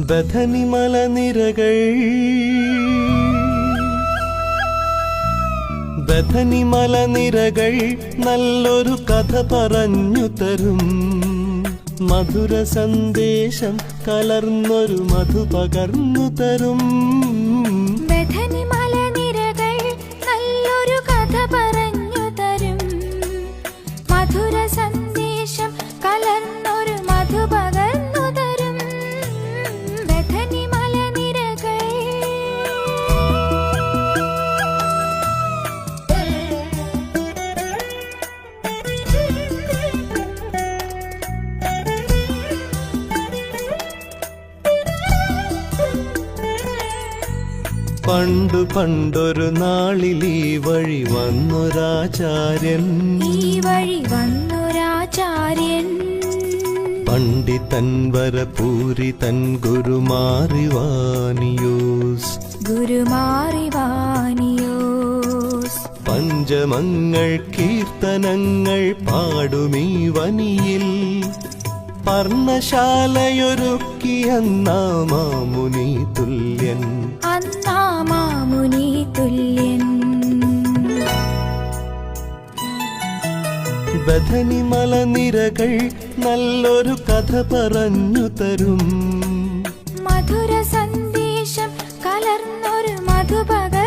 ബഥനി മലനിരകൾ ബഥനി മലനിരകൾ നല്ലൊരു കഥ പറഞ്ഞു തരും. മധുര സന്ദേശം കലർന്നൊരു മധു പകർന്നു തരും. ബഥനി മലനിരകൾ നല്ലൊരു കഥ പറഞ്ഞു തരും. മധുര സന്ദേശം കലർന്നൊരു മധു പകർന്നു തരും. ബഥനി മലനിരകൾ. പണ്ടു പണ്ടൊരു നാളിൽ ഈ വഴി വന്നൊരാചാര്യൻ. പണ്ഡിതൻ വരപൂരിതൻ ഗുരുമാറിവാനിയോസ്. പഞ്ചമങ്ങൾ കീർത്തനങ്ങൾ പാടുമീ വനിയിൽ. പർണശാലയൊരുക്കിയന്നാമാമുനി തുല്യൻ. ബഥനി മലനിരകൾ നല്ലൊരു കഥ പറഞ്ഞു തരും. മധുര സന്ദേശം കലർന്നൊരു മധു പകർന്നു